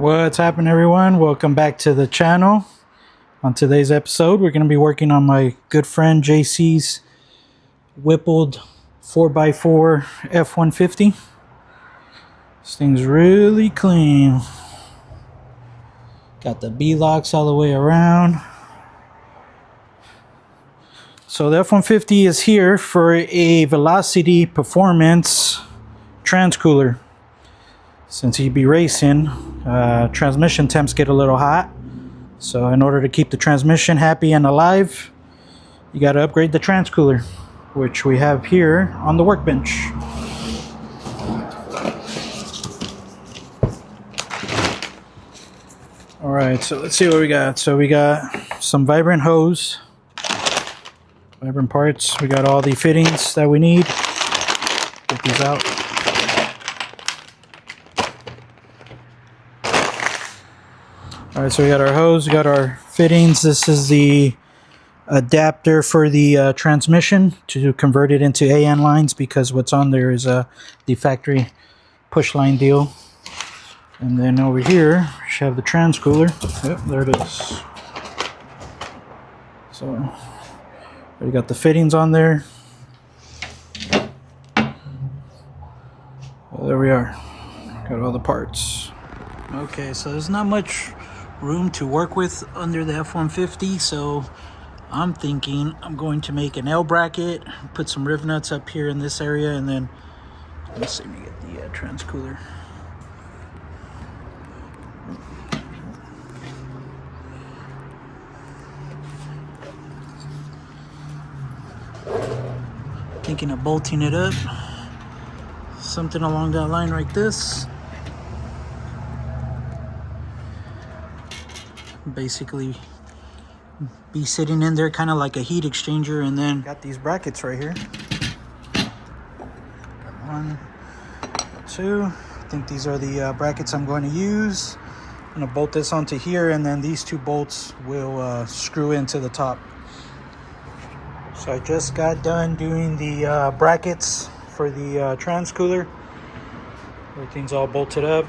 What's happening, everyone? Welcome back to the channel. On today's episode, we're going to be working on my good friend JC's Whippled 4x4 F150. This thing's really clean. Got the B-locks all the way around. So the F150 is here for a Velocity Performance transcooler. Since he'd be racing, transmission temps get a little hot. So in order to keep the transmission happy and alive, you got to upgrade the transcooler, which we have here on the workbench. All right, so let's see what we got. So we got some vibrant hose, vibrant parts. We got all the fittings that we need. Get these out. All right, so we got our hose, we got our fittings. This is the adapter for the transmission to convert it into AN lines, because what's on there is the factory push line deal. And then over here, we should have the transcooler. Yep, there it is. So we got the fittings on there. Well, there we are. Got all the parts. Okay, so there's not much room to work with under the F-150, so I'm thinking I'm going to make an L bracket, put some riv nuts up here in this area, and then let's see, let me get the transcooler. Thinking of bolting it up, something along that line like this. Basically be sitting in there kind of like a heat exchanger. And then got these brackets right here. One, two. I think these are the brackets I'm going to use. I'm gonna bolt this onto here, and then these two bolts will screw into the top. So I just got done doing the brackets for the transcooler. Everything's all bolted up.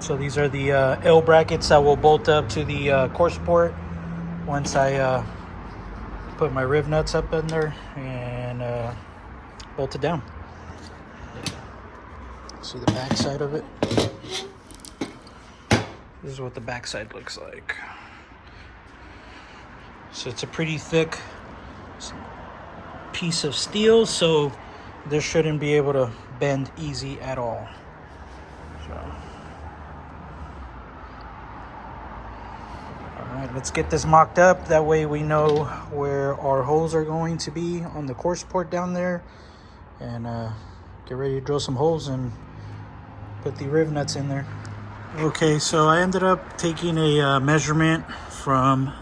So these are the L brackets that will bolt up to the core support once I put my riv nuts up in there and bolt it down. See the back side of it? This is what the back side looks like. So it's a pretty thick piece of steel, so this shouldn't be able to bend easy at all. Alright, let's get this mocked up. That way we know where our holes are going to be on the core support down there. And get ready to drill some holes and put the riv nuts in there. Okay, so I ended up taking a measurement from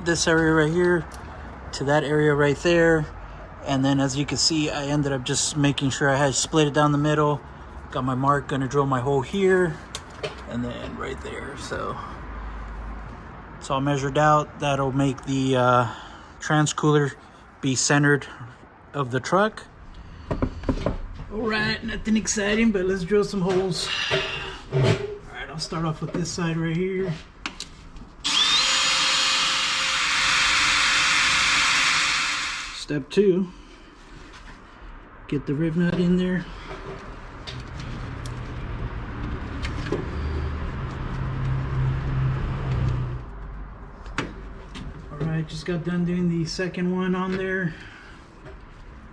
this area right here to that area right there. And then as you can see, I ended up just making sure I had split it down the middle. Got my mark, gonna drill my hole here and then right there. So it's all measured out. That'll make the transcooler be centered of the truck. All right, nothing exciting, but let's drill some holes. All right, I'll start off with this side right here. Step 2, get the riv nut in there. Alright, just got done doing the second one on there.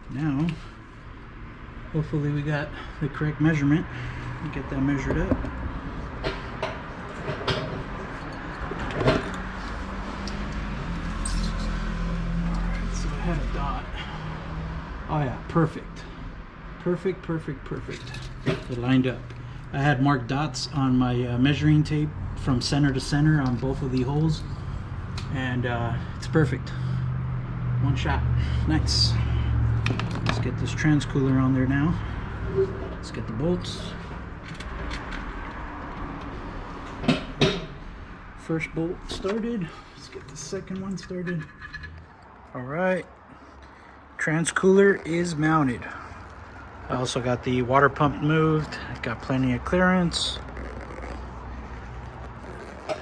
Now, hopefully we got the correct measurement. Get that measured up. Alright, so I had a dot. Oh yeah, perfect. Perfect. It lined up. I had marked dots on my measuring tape from center to center on both of the holes, and it's perfect. One shot. Nice. Let's get this transcooler on there now. Let's get the bolts. First bolt started. Let's get the second one started. All right. Transcooler is mounted. I also got the water pump moved. Got plenty of clearance.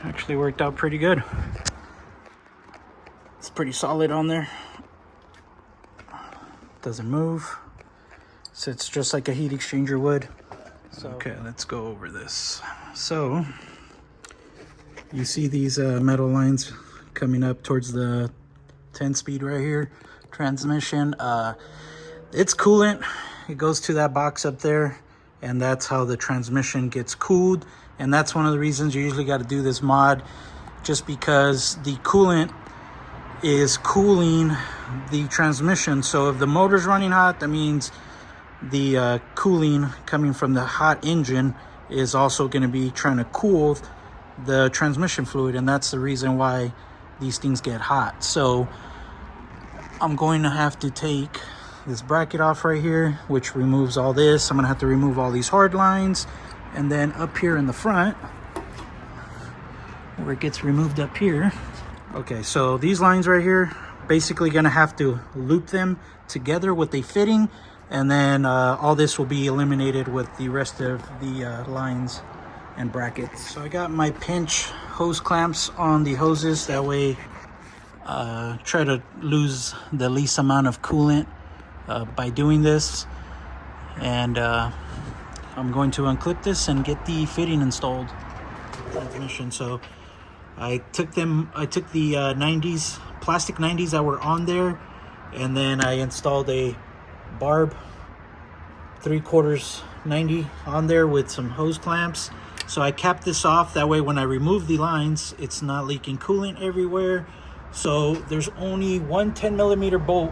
actually worked out pretty good. It's pretty solid on there. Doesn't move. Sits just like a heat exchanger would. So, okay, let's go over this. So you see these metal lines coming up towards the 10-speed right here. Transmission. It's coolant. It goes to that box up there, and that's how the transmission gets cooled. And that's one of the reasons you usually got to do this mod, just because the coolant is cooling the transmission. So if the motor's running hot, that means the cooling coming from the hot engine is also going to be trying to cool the transmission fluid, and that's the reason why these things get hot. So I'm going to have to take this bracket off right here, which removes all this. I'm gonna have to remove all these hard lines, and then up here in the front where it gets removed up here. Okay, so these lines right here, basically gonna have to loop them together with a fitting, and then all this will be eliminated with the rest of the lines and brackets. So I got my pinch hose clamps on the hoses, that way try to lose the least amount of coolant by doing this. And I'm going to unclip this and get the fitting installed. Transmission. So I took the 90s, plastic 90s that were on there, and then I installed a barb 3/4 90 on there with some hose clamps. So I capped this off, that way when I remove the lines, it's not leaking coolant everywhere. So there's only one 10mm bolt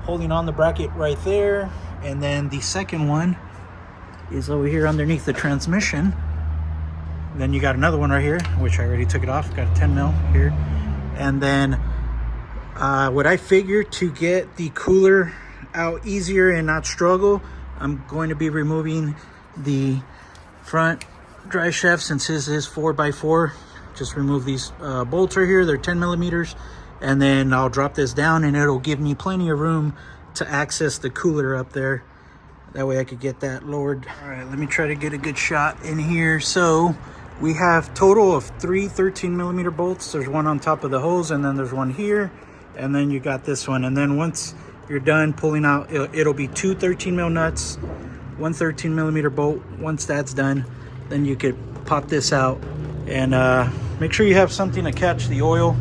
holding on the bracket right there, and then the second one is over here underneath the transmission. Then you got another one right here, which I already took it off, got a 10mm here. And then what I figured, to get the cooler out easier and not struggle, I'm going to be removing the front drive shaft, since this is 4x4. Just remove these bolts right here, they're 10mm, and then I'll drop this down, and it'll give me plenty of room to access the cooler up there. That way I could get that lowered. All right, let me try to get a good shot in here. So we have total of 3 13mm bolts. There's one on top of the hose, and then there's one here, and then you got this one. And then once you're done pulling out, it'll be 2 13mm nuts, 1 13mm bolt. Once that's done, then you could pop this out, and make sure you have something to catch the oil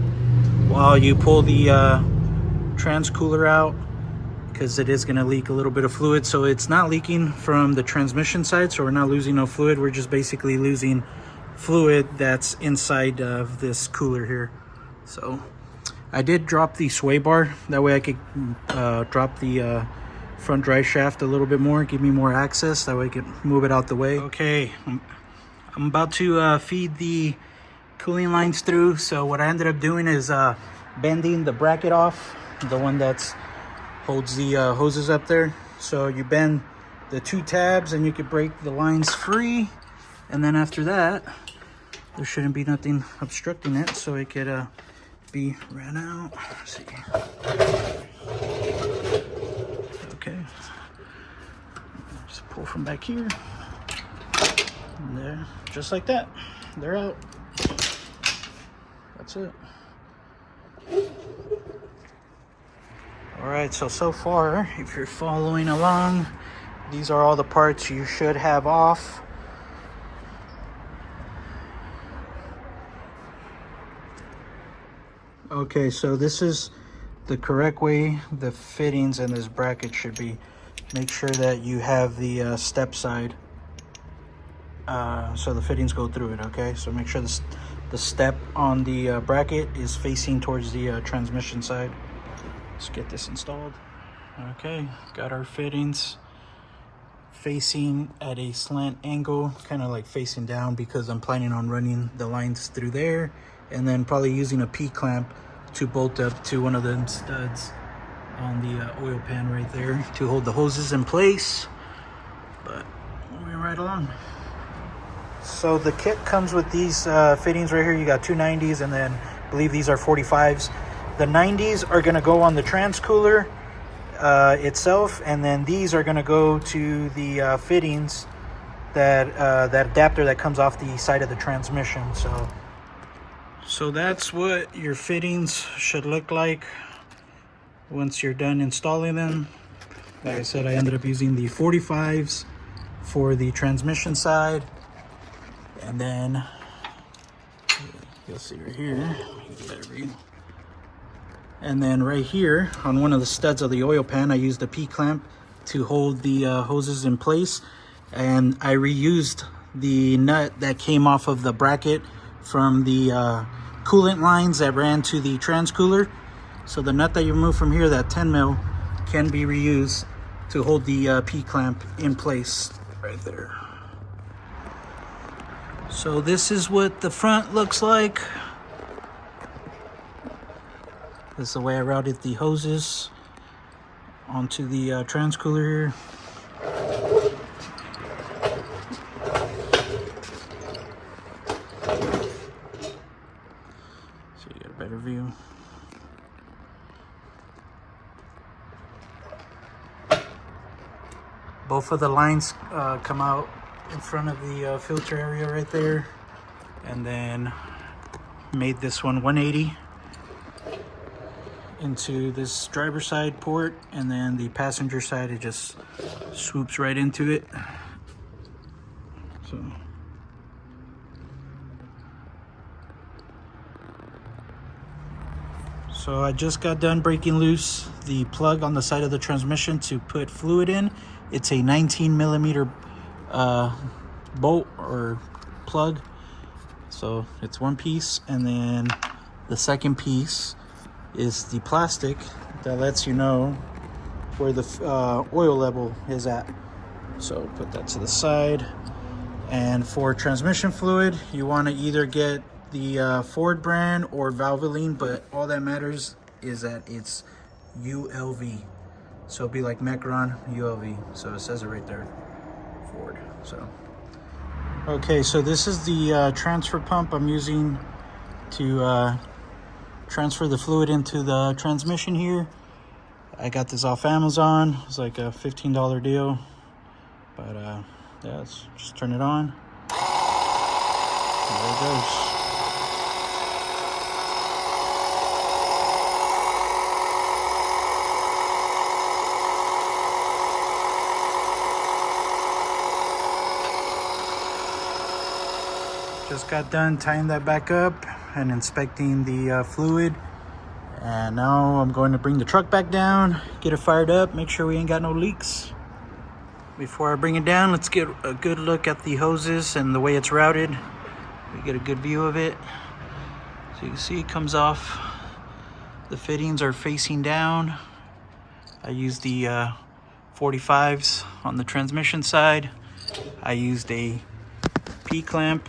while you pull the transcooler out, because it is going to leak a little bit of fluid. So it's not leaking from the transmission side, so we're not losing no fluid. We're just basically losing fluid that's inside of this cooler here. So I did drop the sway bar, that way I could drop the front drive shaft a little bit more, give me more access, that way I can move it out the way. Okay, I'm about to feed the cooling lines through. So what I ended up doing is bending the bracket off, the one that's holds the hoses up there. So you bend the 2 tabs and you could break the lines free, and then after that there shouldn't be nothing obstructing it, so it could be ran out. Let's see. Okay, just pull from back here, and there, just like that, they're out. That's it. All right, so far, if you're following along, these are all the parts you should have off. Okay, so this is the correct way the fittings in this bracket should be. Make sure that you have the step side, so the fittings go through it, okay? So make sure the step on the bracket is facing towards the transmission side. Let's get this installed. Okay, got our fittings facing at a slant angle, kind of like facing down, because I'm planning on running the lines through there, and then probably using a P-clamp to bolt up to one of them studs on the oil pan right there to hold the hoses in place. But moving right along. So the kit comes with these fittings right here. You got 2 90s, and then I believe these are 45s. The 90s are going to go on the transcooler itself, and then these are going to go to the fittings, that adapter that comes off the side of the transmission. So So that's what your fittings should look like once you're done installing them. Like I said, I ended up using the 45s for the transmission side, and then you'll see right here, and then right here on one of the studs of the oil pan, I used a P-clamp to hold the hoses in place, and I reused the nut that came off of the bracket from the coolant lines that ran to the transcooler. So the nut that you remove from here, that 10 mil, can be reused to hold the P-clamp in place right there. So this is what the front looks like. This is the way I routed the hoses onto the transcooler here. So you get a better view. Both of the lines come out in front of the filter area right there, and then made this one 180 into this driver's side port, and then the passenger side, it just swoops right into it. So I just got done breaking loose the plug on the side of the transmission to put fluid in. It's a 19 millimeter bolt or plug. So it's one piece, and then the second piece is the plastic that lets you know where the oil level is at. So put that to the side. And for transmission fluid, you want to either get the Ford brand or Valvoline, but all that matters is that it's ULV. So it'll be like Mecron ULV. So it says it right there, Ford. So okay, so this is the transfer pump I'm using to transfer the fluid into the transmission here. I got this off Amazon. It's like a $15 deal, but yeah, let's just turn it on. There it goes. Just got done tying that back up and inspecting the fluid, and now I'm going to bring the truck back down, get it fired up, make sure we ain't got no leaks. Before I bring it down, let's get a good look at the hoses and the way it's routed. We get a good view of it. So you can see it comes off. The fittings are facing down. I used the 45s on the transmission side. I used a P-clamp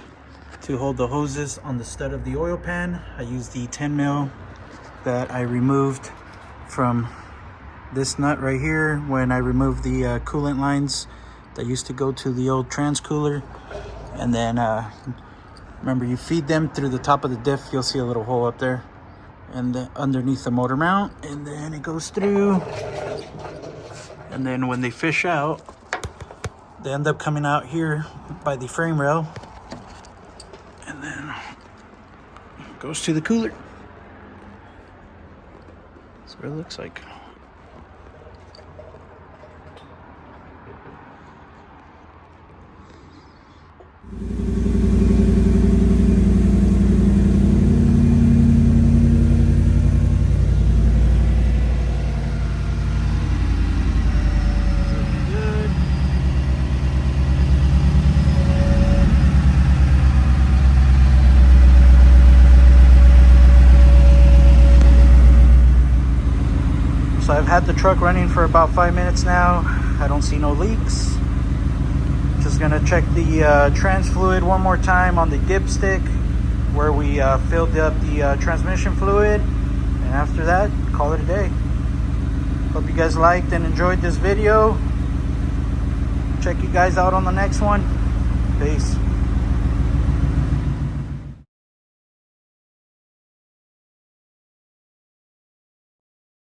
to hold the hoses on the stud of the oil pan. I used the 10 mil that I removed from this nut right here when I removed the coolant lines that used to go to the old transcooler. And then remember, you feed them through the top of the diff. You'll see a little hole up there, and underneath the motor mount, and then it goes through. And then when they fish out, they end up coming out here by the frame rail, and then it goes to the cooler. That's what it looks like. So I've had the truck running for about 5 minutes now. I don't see no leaks. Just gonna check the trans fluid one more time on the dipstick where we filled up the transmission fluid. And after that, call it a day. Hope you guys liked and enjoyed this video. Check you guys out on the next one. Peace.